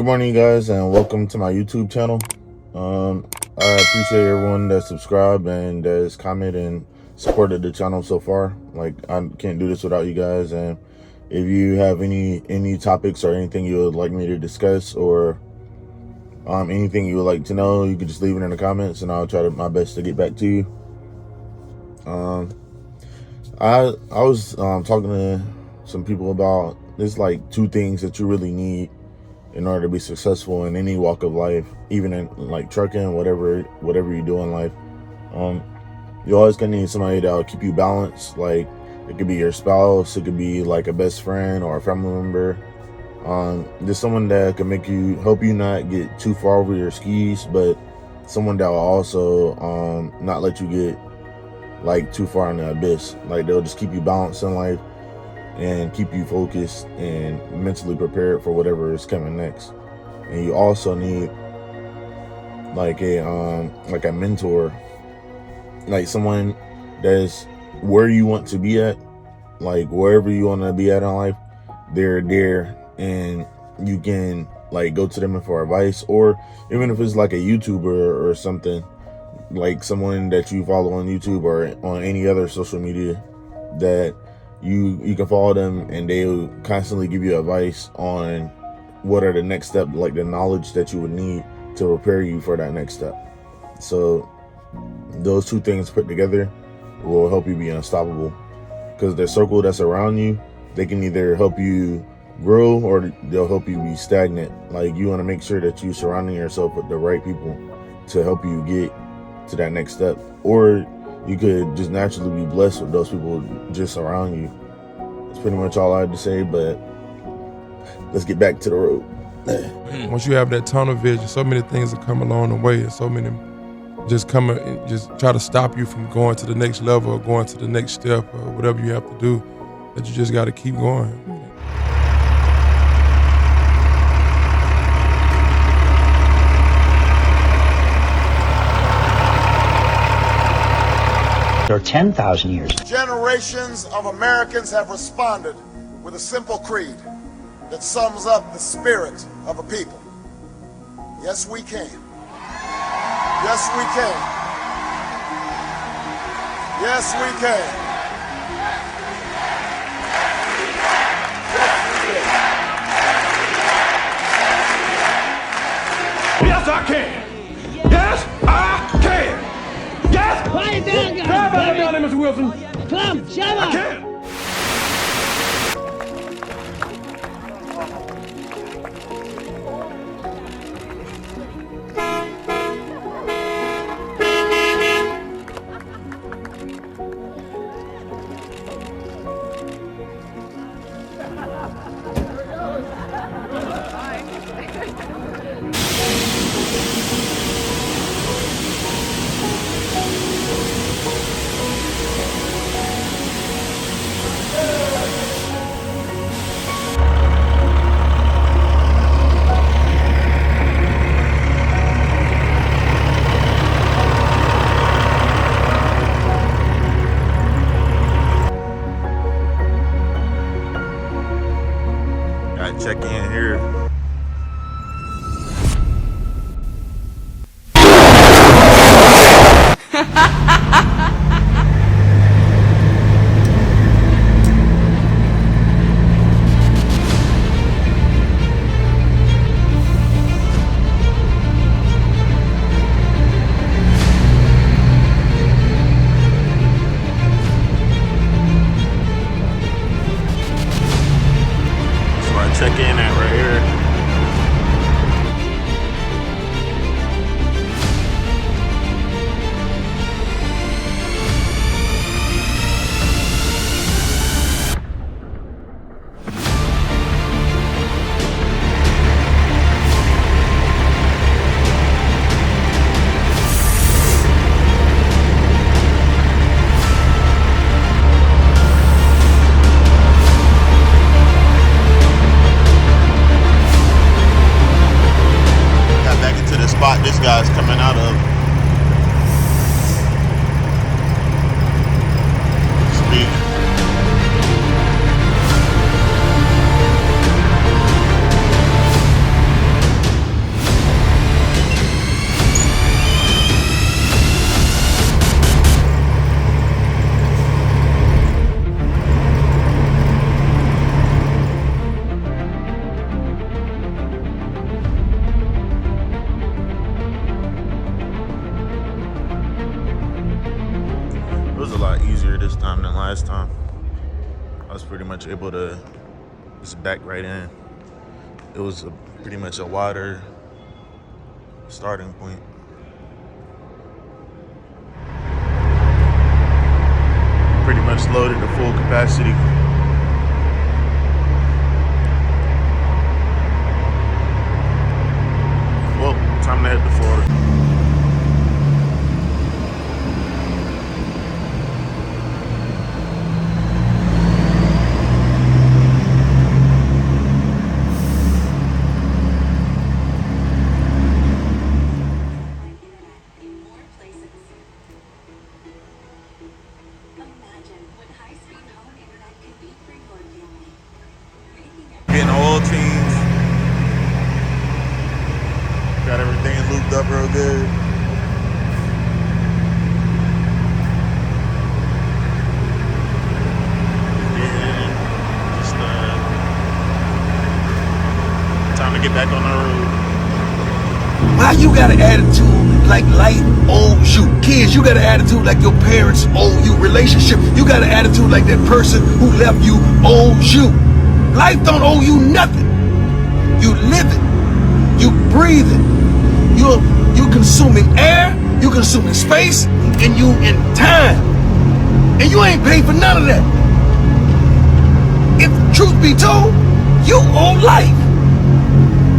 Good morning, you guys, and welcome to my YouTube channel. I appreciate everyone that subscribed and that's commented and supported the channel so far. Like, I can't do this without you guys. And if you have any topics or anything you would like me to discuss, or anything you would like to know, you can just leave it in the comments, and I'll try my best to get back to you. I was talking to some people about there's like two things that you really need in order to be successful in any walk of life, even in like trucking, whatever you do in life. You always gonna need somebody that'll keep you balanced. Like, it could be your spouse, it could be like a best friend or a family member. Just someone that can help you not get too far over your skis, but someone that will also not let you get like too far in the abyss. Like, they'll just keep you balanced in life and keep you focused and mentally prepared for whatever is coming next. And you also need like a mentor, like someone that's where you want to be at, like wherever you want to be at in life, they're there, and you can like go to them for advice. Or even if it's like a YouTuber or something, like someone that you follow on YouTube or on any other social media, that you can follow them, and they'll constantly give you advice on what are the next step, like the knowledge that you would need to prepare you for that next step. So those two things put together will help you be unstoppable, because the circle that's around you, they can either help you grow or they'll help you be stagnant. Like, you want to make sure that you're surrounding yourself with the right people to help you get to that next step. Or you could just naturally be blessed with those people just around you. That's pretty much all I had to say, but let's get back to the road. Once you have that tunnel vision, so many things that come along the way, and so many just try to stop you from going to the next level or going to the next step or whatever you have to do, that you just got to keep going. Or 10,000 years. Generations of Americans have responded with a simple creed that sums up the spirit of a people. Yes, we can. Yes, we can. Yes, we can. Yes, I can. Yes, I can. Yes! Quiet down, guys! Grab out down there, Mr. Wilson. Come, shut up! I can. Gotta check in here. Check in at right here. This guy's coming out of. Speed. this time than last time. I was pretty much able to just back right in. It was pretty much a wider starting point. Pretty much loaded to full capacity. Well, time to head to Florida. Getting oil change. Got everything looped up real good. Yeah, just time to get back on the road. Why you got an attitude like life owes you? Kids, you got an attitude like your parents owe you. Relationship, you got an attitude like that person who left you owes you. Life don't owe you nothing. You live it. You breathe it. You're consuming air, you consuming space, and you in time. And you ain't paid for none of that. If truth be told, you owe life.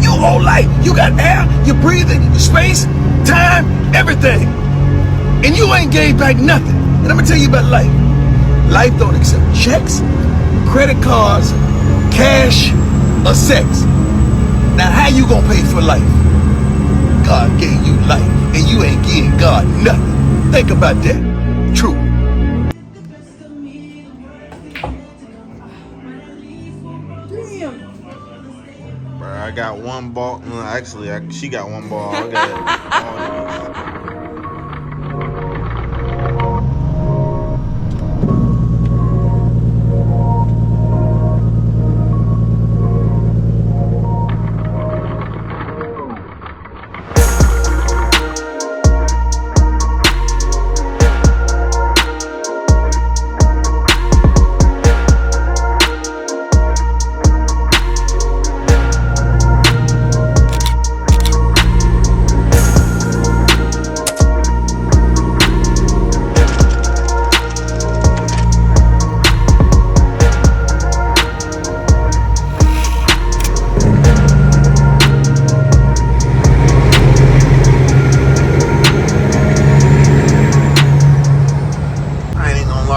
You owe life. You got air, you're breathing, space, time, everything. And you ain't gave back nothing. And I'm gonna tell you about life. Life don't accept checks, credit cards, cash, or sex. Now how you gonna pay for life? God gave you life, and you ain't giving God nothing. Think about that. True. Bro, I got one ball. No, actually, she got one ball. I got all these.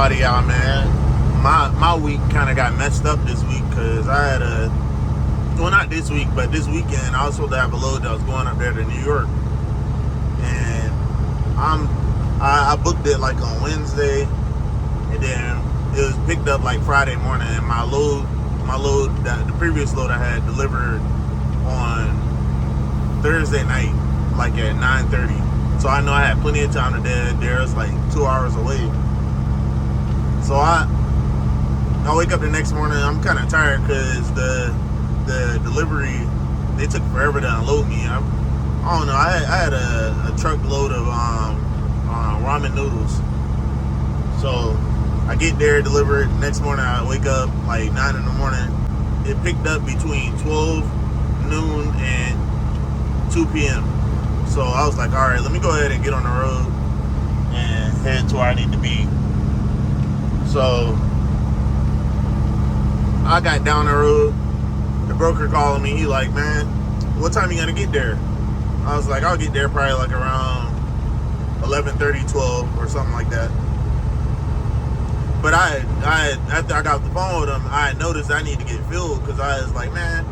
Y'all, man, my week kind of got messed up this week because I had well, not this week, but this weekend I was supposed to have a load that was going up there to New York, and I booked it like on Wednesday, and then it was picked up like Friday morning, and my load the previous load I had delivered on Thursday night, like at 9:30. So I know I had plenty of time to get there. It's like 2 hours away. So I wake up the next morning, I'm kind of tired because the delivery, they took forever to unload me. I don't know, I had a truckload of ramen noodles. So I get there, deliver it. Next morning I wake up like 9 in the morning. It picked up between 12 noon and 2 p.m. So I was like, all right, let me go ahead and get on the road and head to where I need to be. So I got down the road. The broker calling me. He like, man, what time you gonna get there? I was like, I'll get there probably like around 11:30, 12 or something like that. But I after I got off the phone with him, I noticed I need to get fuel because I was like, man,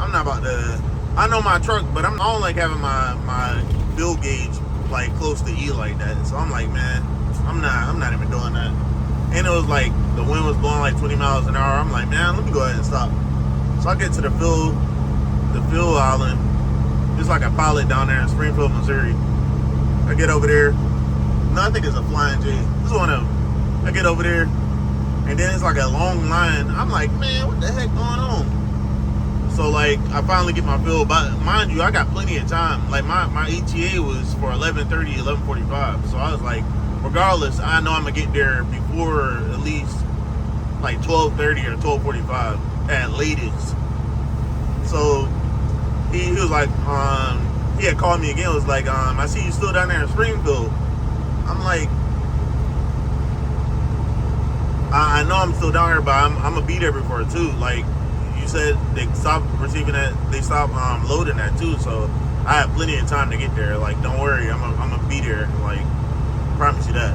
I'm not about to. I know my truck, but I don't like having my fuel gauge like close to E like that. So I'm like, man, I'm not even doing that. And it was like the wind was blowing like 20 miles an hour. I'm like, man, let me go ahead and stop. So I get to the fuel island. It's like a pilot down there in Springfield, Missouri. I get over there. No, I think it's a Flying J. This is one of them. I get over there, and then it's like a long line. I'm like, man, what the heck going on? So like, I finally get my fuel. But mind you, I got plenty of time. Like my ETA was for 11:30, 11:45. So I was like, regardless, I know I'm gonna get there before at least like 12:30 or 12:45 at latest. So he was like, he had called me again. Was like, I see you still down there in Springfield. I'm like, I know I'm still down here, but I'm gonna be there before 2. Like you said, they stopped receiving that. They stopped loading that too. So I have plenty of time to get there. Like, don't worry, I'm gonna be there. Like, promise you that.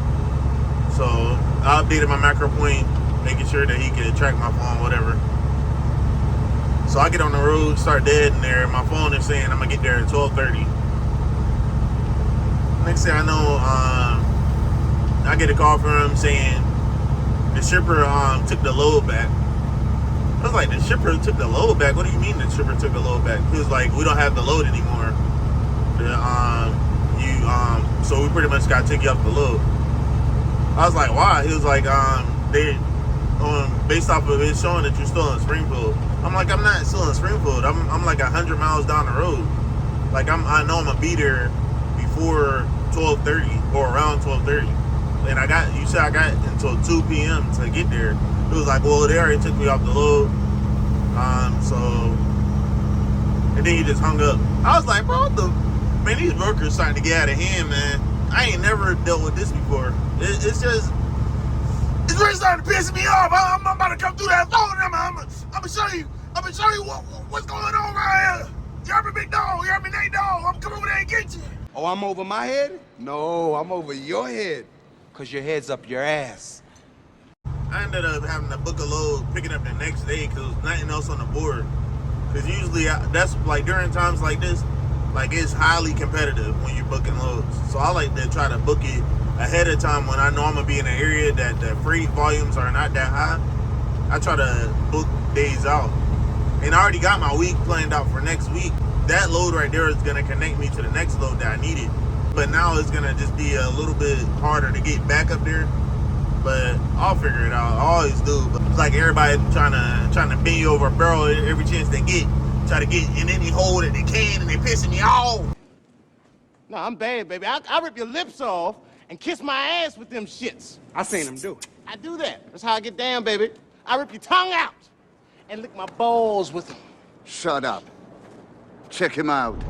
So I updated my macro point, making sure that he could track my phone, whatever. So I get on the road, start dead in there. My phone is saying I'm gonna get there at 12:30. Next thing I know, I get a call from him saying the shipper took the load back. I was like, the shipper took the load back? What do you mean the shipper took the load back? He was like, we don't have the load anymore. So we pretty much got to take you off the load. I was like, why? He was like, they based off of it showing that you're still in Springfield. I'm like, I'm not still in Springfield. I'm like 100 miles down the road. Like, I know I'm gonna be there before 12:30 or around 12:30. And you said I got until 2 p.m. to get there. It was like, well, they already took me off the load. And then he just hung up. I was like, bro, man, these workers starting to get out of hand, man. I ain't never dealt with this before. It's really starting to piss me off. I'm about to come through that phone and I'm gonna show you what's going on right here. You heard me, big dog? You heard me, Nate Dog? I'm coming over there and get you. Oh, I'm over my head? No, I'm over your head. Cause your head's up your ass. I ended up having to book a load, picking up the next day because there was nothing else on the board. Because usually, that's like during times like this, like it's highly competitive when you're booking loads. So I like to try to book it ahead of time when I know I'm gonna be in an area that the freight volumes are not that high. I try to book days out. And I already got my week planned out for next week. That load right there is gonna connect me to the next load that I needed. But now it's gonna just be a little bit harder to get back up there. But I'll figure it out. I always do. But it's like everybody trying to bend you over a barrel every chance they get. Try to get in any hole that they can, and they pissing me off. No, I'm bad, baby. I rip your lips off and kiss my ass with them shits. I seen him do it. I do that. That's how I get down, baby. I rip your tongue out and lick my balls with them. Shut up. Check him out.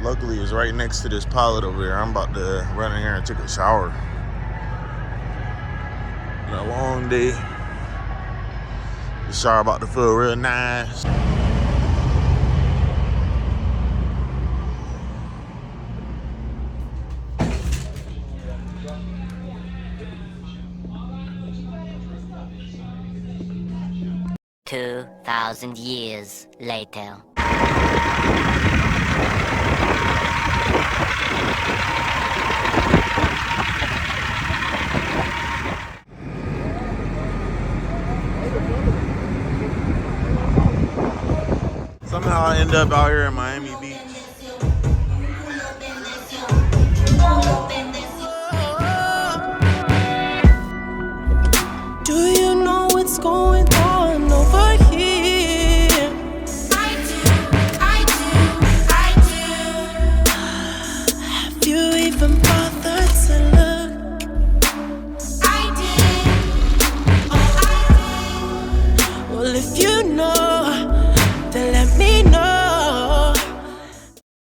Luckily, it's right next to this pilot over there. I'm about to run in here and take a shower. Been a long day. The shower about to feel real nice. $2,000 years later. Somehow I end up out here in Miami Beach.